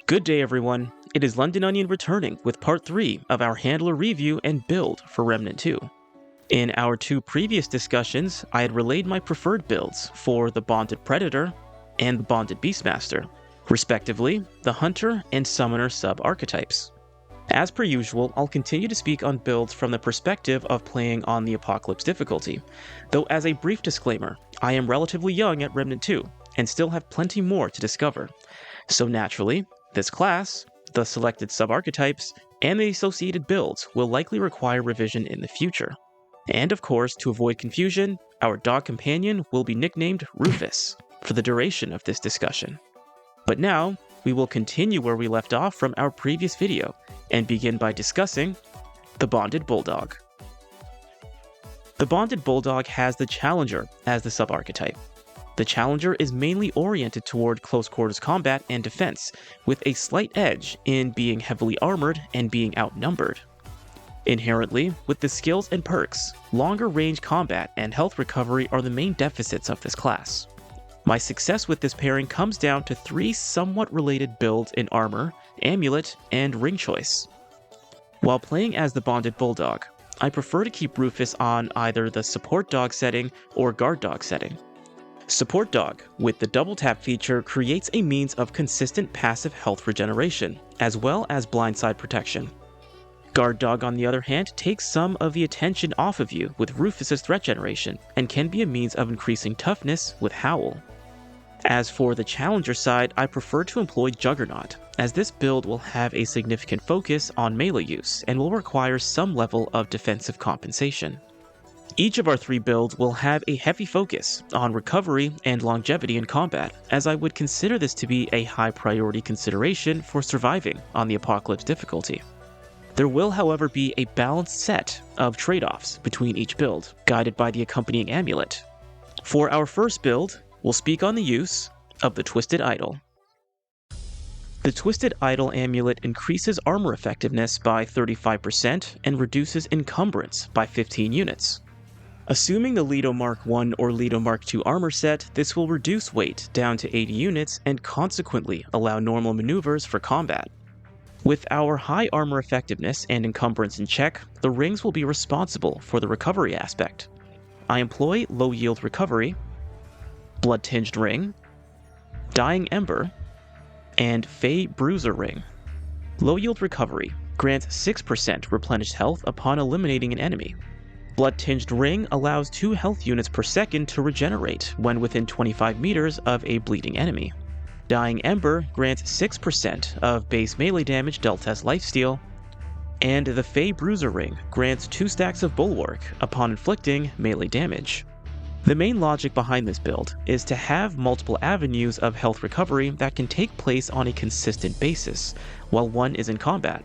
Good day everyone, it is Londononion returning with part 3 of our handler review and build for Remnant 2. In our two previous discussions, I had relayed my preferred builds for the Bonded Predator and the Bonded Beastmaster, respectively the Hunter and Summoner sub-archetypes. As per usual, I'll continue to speak on builds from the perspective of playing on the Apocalypse difficulty, though as a brief disclaimer, I am relatively young at Remnant 2 and still have plenty more to discover, so naturally, this class, the selected sub-archetypes, and the associated builds will likely require revision in the future. And of course, to avoid confusion, our dog companion will be nicknamed Rufus for the duration of this discussion. But now, we will continue where we left off from our previous video, and begin by discussing the Bonded Bulldog. The Bonded Bulldog has the Challenger as the sub-archetype. The Challenger is mainly oriented toward close quarters combat and defense, with a slight edge in being heavily armored and being outnumbered. Inherently, with the skills and perks, longer range combat and health recovery are the main deficits of this class. My success with this pairing comes down to three somewhat related builds in armor, amulet, and ring choice. While playing as the Bonded Bulldog, I prefer to keep Rufus on either the support dog setting or guard dog setting. Support Dog, with the double tap feature, creates a means of consistent passive health regeneration, as well as blindside protection. Guard Dog, on the other hand, takes some of the attention off of you with Rufus's threat generation, and can be a means of increasing toughness with Howl. As for the Challenger side, I prefer to employ Juggernaut, as this build will have a significant focus on melee use, and will require some level of defensive compensation. Each of our three builds will have a heavy focus on recovery and longevity in combat, as I would consider this to be a high priority consideration for surviving on the Apocalypse difficulty. There will, however, be a balanced set of trade-offs between each build, guided by the accompanying amulet. For our first build, we'll speak on the use of the Twisted Idol. The Twisted Idol amulet increases armor effectiveness by 35% and reduces encumbrance by 15 units. Assuming the Leto Mark I or Leto Mark II armor set, this will reduce weight down to 80 units and consequently allow normal maneuvers for combat. With our high armor effectiveness and encumbrance in check, the rings will be responsible for the recovery aspect. I employ Low Yield Recovery, Blood Tinged Ring, Dying Ember, and Fey Bruiser Ring. Low Yield Recovery grants 6% replenished health upon eliminating an enemy. Blood Tinged Ring allows 2 health units per second to regenerate when within 25 meters of a bleeding enemy. Dying Ember grants 6% of base melee damage dealt as lifesteal, and the Fey Bruiser Ring grants 2 stacks of Bulwark upon inflicting melee damage. The main logic behind this build is to have multiple avenues of health recovery that can take place on a consistent basis, while one is in combat.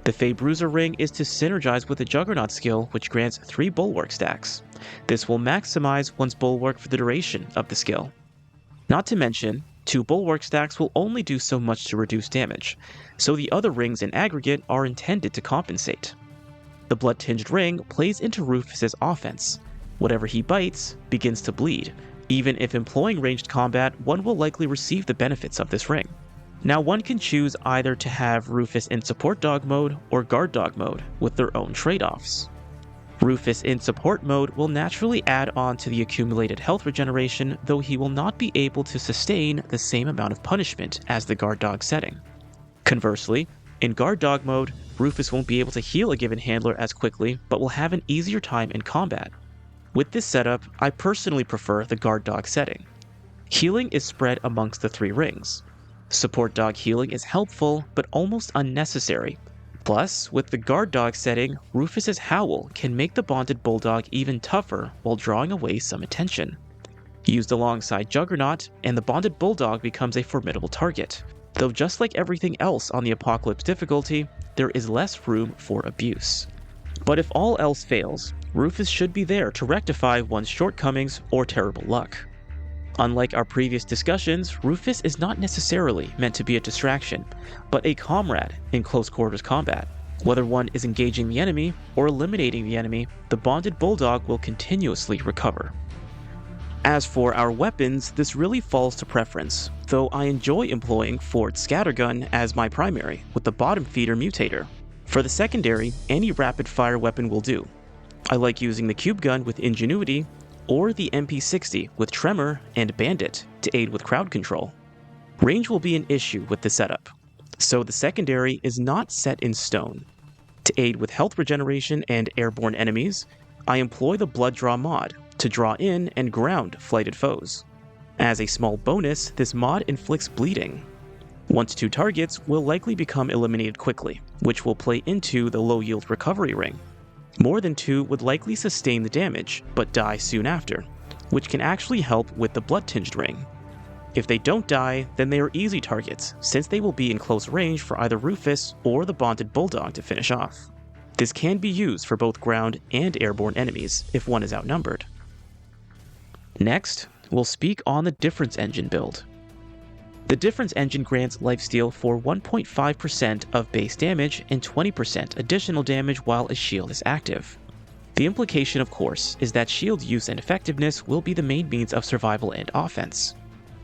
The Fey Bruiser Ring is to synergize with the Juggernaut skill, which grants 3 Bulwark stacks. This will maximize one's Bulwark for the duration of the skill. Not to mention, 2 Bulwark stacks will only do so much to reduce damage, so the other rings in aggregate are intended to compensate. The Blood Tinged Ring plays into Rufus's offense. Whatever he bites begins to bleed. Even if employing ranged combat, one will likely receive the benefits of this ring. Now one can choose either to have Rufus in Support Dog mode or Guard Dog mode with their own trade-offs. Rufus in Support mode will naturally add on to the accumulated health regeneration, though he will not be able to sustain the same amount of punishment as the Guard Dog setting. Conversely, in Guard Dog mode, Rufus won't be able to heal a given handler as quickly, but will have an easier time in combat. With this setup, I personally prefer the Guard Dog setting. Healing is spread amongst the 3 rings. Support Dog healing is helpful, but almost unnecessary. Plus, with the Guard Dog setting, Rufus's Howl can make the Bonded Bulldog even tougher while drawing away some attention. Used alongside Juggernaut, and the Bonded Bulldog becomes a formidable target, though just like everything else on the Apocalypse difficulty, there is less room for abuse. But if all else fails, Rufus should be there to rectify one's shortcomings or terrible luck. Unlike our previous discussions, Rufus is not necessarily meant to be a distraction, but a comrade in close quarters combat. Whether one is engaging the enemy or eliminating the enemy, the Bonded Bulldog will continuously recover. As for our weapons, this really falls to preference, though I enjoy employing Ford's Scattergun as my primary, with the bottom feeder mutator. For the secondary, any rapid-fire weapon will do. I like using the Cube Gun with Ingenuity, or the MP60 with Tremor and Bandit to aid with crowd control. Range will be an issue with the setup, so the secondary is not set in stone. To aid with health regeneration and airborne enemies, I employ the Blood Draw mod to draw in and ground flighted foes. As a small bonus, this mod inflicts bleeding. 1 to 2 targets will likely become eliminated quickly, which will play into the low yield recovery ring. More than 2 would likely sustain the damage, but die soon after, which can actually help with the blood-tinged ring. If they don't die, then they are easy targets, since they will be in close range for either Rufus or the bonded Bulldog to finish off. This can be used for both ground and airborne enemies if one is outnumbered. Next, we'll speak on the Difference Engine build. The Difference Engine grants lifesteal for 1.5% of base damage and 20% additional damage while a shield is active. The implication, of course, is that shield use and effectiveness will be the main means of survival and offense.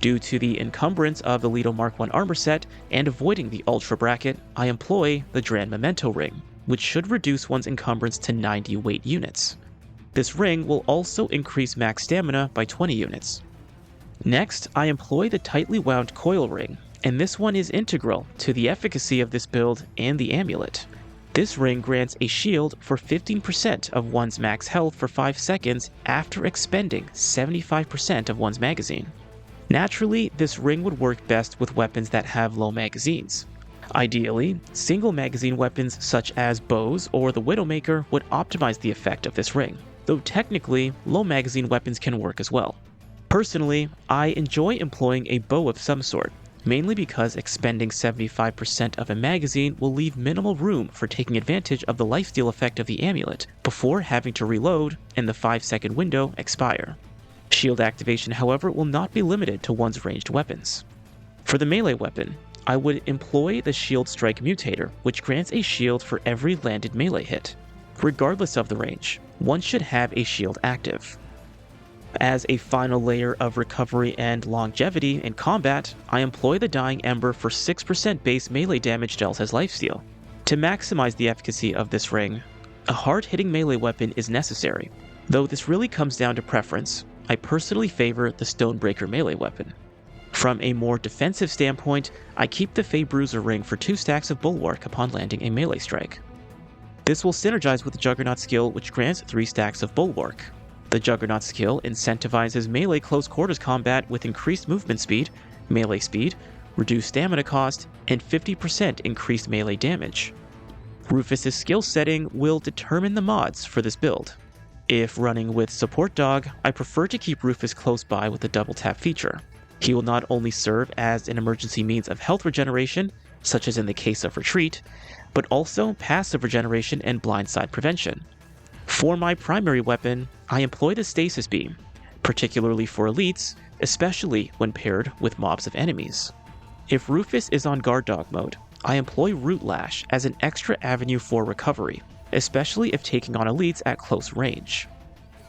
Due to the encumbrance of the Leto Mark I armor set and avoiding the Ultra bracket, I employ the Dran Memento ring, which should reduce one's encumbrance to 90 weight units. This ring will also increase max stamina by 20 units. Next, I employ the tightly wound coil ring, and this one is integral to the efficacy of this build and the amulet. This ring grants a shield for 15% of one's max health for 5 seconds after expending 75% of one's magazine. Naturally, this ring would work best with weapons that have low magazines. Ideally, single magazine weapons such as bows or the Widowmaker would optimize the effect of this ring, though technically, low magazine weapons can work as well. Personally, I enjoy employing a bow of some sort, mainly because expending 75% of a magazine will leave minimal room for taking advantage of the lifesteal effect of the amulet before having to reload and the 5-second window expire. Shield activation, however, will not be limited to one's ranged weapons. For the melee weapon, I would employ the Shield Strike Mutator, which grants a shield for every landed melee hit. Regardless of the range, one should have a shield active. As a final layer of recovery and longevity in combat, I employ the Dying Ember for 6% base melee damage dealt as lifesteal. To maximize the efficacy of this ring, a hard-hitting melee weapon is necessary, though this really comes down to preference. I personally favor the Stonebreaker melee weapon. From a more defensive standpoint, I keep the Fey Bruiser ring for 2 stacks of Bulwark upon landing a melee strike. This will synergize with the Juggernaut skill, which grants 3 stacks of Bulwark. The Juggernaut skill incentivizes melee close quarters combat with increased movement speed, melee speed, reduced stamina cost, and 50% increased melee damage. Rufus's skill setting will determine the mods for this build. If running with Support Dog, I prefer to keep Rufus close by with the double tap feature. He will not only serve as an emergency means of health regeneration, such as in the case of Retreat, but also passive regeneration and blindside prevention. For my primary weapon, I employ the Stasis Beam, particularly for elites, especially when paired with mobs of enemies. If Rufus is on Guard Dog mode, I employ Root Lash as an extra avenue for recovery, especially if taking on elites at close range.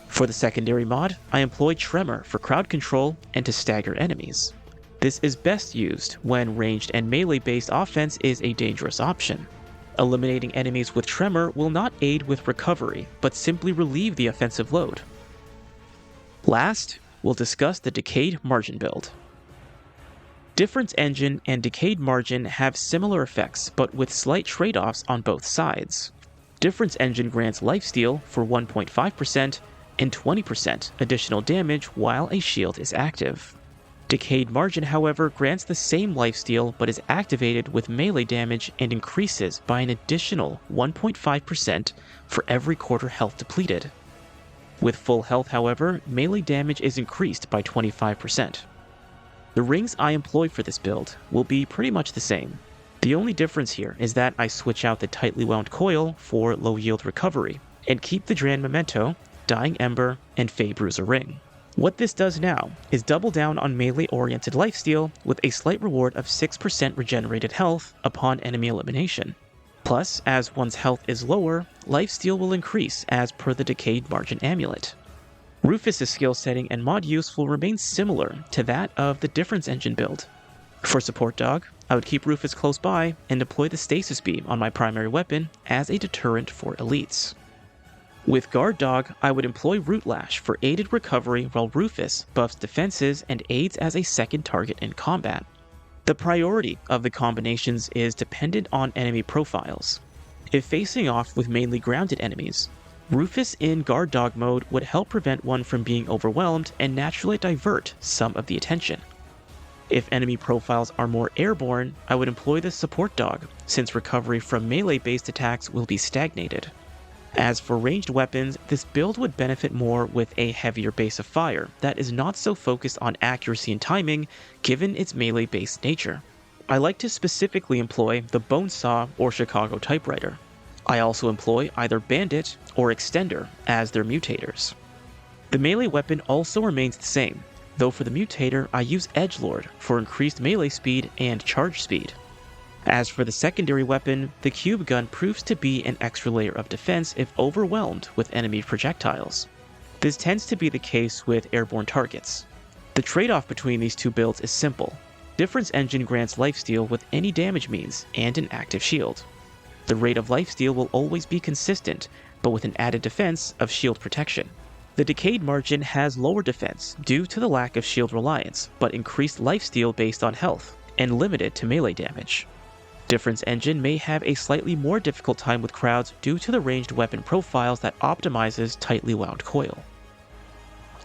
For the secondary mod, I employ Tremor for crowd control and to stagger enemies. This is best used when ranged and melee-based offense is a dangerous option. Eliminating enemies with Tremor will not aid with recovery, but simply relieve the offensive load. Last, we'll discuss the Decayed Margin build. Difference Engine and Decayed Margin have similar effects, but with slight trade-offs on both sides. Difference Engine grants lifesteal for 1.5% and 20% additional damage while a shield is active. Decayed Margin, however, grants the same lifesteal but is activated with melee damage and increases by an additional 1.5% for every quarter health depleted. With full health, however, melee damage is increased by 25%. The rings I employ for this build will be pretty much the same. The only difference here is that I switch out the tightly wound coil for low yield recovery, and keep the Dran Memento, Dying Ember, and Fey Bruiser ring. What this does now is double down on melee-oriented lifesteal with a slight reward of 6% regenerated health upon enemy elimination. Plus, as one's health is lower, lifesteal will increase as per the Decayed Margin amulet. Rufus' skill setting and mod use will remain similar to that of the Difference Engine build. For Support Dog, I would keep Rufus close by and deploy the Stasis Beam on my primary weapon as a deterrent for elites. With Guard Dog, I would employ Root Lash for aided recovery while Rufus buffs defenses and aids as a second target in combat. The priority of the combinations is dependent on enemy profiles. If facing off with mainly grounded enemies, Rufus in Guard Dog mode would help prevent one from being overwhelmed and naturally divert some of the attention. If enemy profiles are more airborne, I would employ the Support Dog, since recovery from melee-based attacks will be stagnated. As for ranged weapons, this build would benefit more with a heavier base of fire that is not so focused on accuracy and timing given its melee-based nature. I like to specifically employ the Bone Saw or Chicago Typewriter. I also employ either Bandit or Extender as their mutators. The melee weapon also remains the same, though for the mutator I use Edgelord for increased melee speed and charge speed. As for the secondary weapon, the Cube Gun proves to be an extra layer of defense if overwhelmed with enemy projectiles. This tends to be the case with airborne targets. The trade-off between these two builds is simple. Difference Engine grants lifesteal with any damage means and an active shield. The rate of lifesteal will always be consistent, but with an added defense of shield protection. The Decayed Margin has lower defense due to the lack of shield reliance, but increased lifesteal based on health, and limited to melee damage. Difference Engine may have a slightly more difficult time with crowds due to the ranged weapon profiles that optimizes tightly wound coil.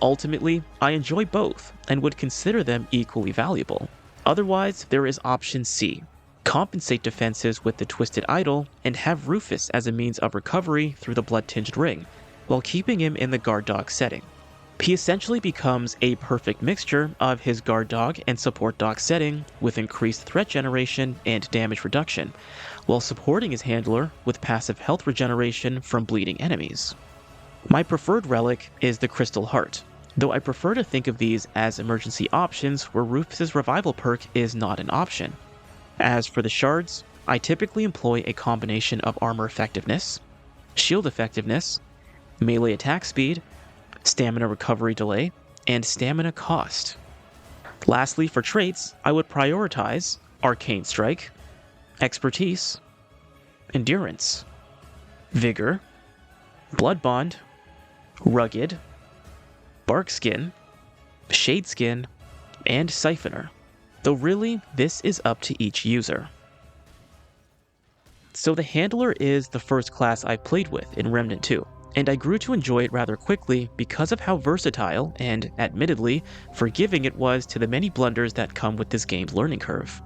Ultimately, I enjoy both and would consider them equally valuable. Otherwise, there is option C. Compensate defenses with the Twisted Idol and have Rufus as a means of recovery through the Blood-Tinged Ring, while keeping him in the Guard Dog setting. He essentially becomes a perfect mixture of his Guard Dog and Support Dog setting with increased threat generation and damage reduction, while supporting his handler with passive health regeneration from bleeding enemies. My preferred relic is the Crystal Heart, though I prefer to think of these as emergency options where Rufus' revival perk is not an option. As for the shards, I typically employ a combination of armor effectiveness, shield effectiveness, melee attack speed, stamina recovery delay, and stamina cost. Lastly, for traits, I would prioritize Arcane Strike, Expertise, Endurance, Vigor, Blood Bond, Rugged, Bark Skin, Shade Skin, and Siphoner, though really, this is up to each user. So the Handler is the first class I played with in Remnant 2, and I grew to enjoy it rather quickly because of how versatile and, admittedly, forgiving it was to the many blunders that come with this game's learning curve.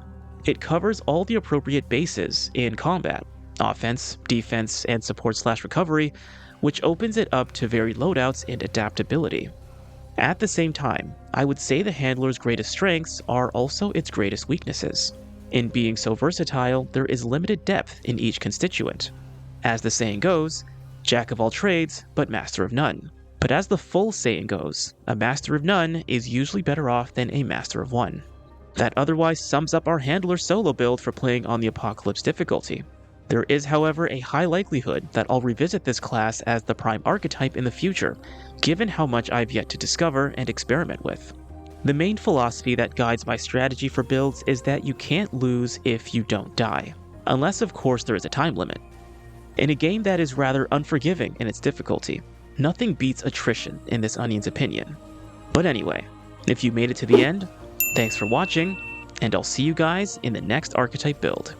It covers all the appropriate bases in combat, offense, defense, and support/recovery, which opens it up to varied loadouts and adaptability. At the same time, I would say the Handler's greatest strengths are also its greatest weaknesses. In being so versatile, there is limited depth in each constituent. As the saying goes, Jack of all trades, but master of none. But as the full saying goes, a master of none is usually better off than a master of one. That otherwise sums up our Handler solo build for playing on the Apocalypse difficulty. There is, however, a high likelihood that I'll revisit this class as the prime archetype in the future, given how much I've yet to discover and experiment with. The main philosophy that guides my strategy for builds is that you can't lose if you don't die, unless of course there is a time limit. In a game that is rather unforgiving in its difficulty, nothing beats attrition in this Onion's opinion. But anyway, if you made it to the end, thanks for watching, and I'll see you guys in the next archetype build.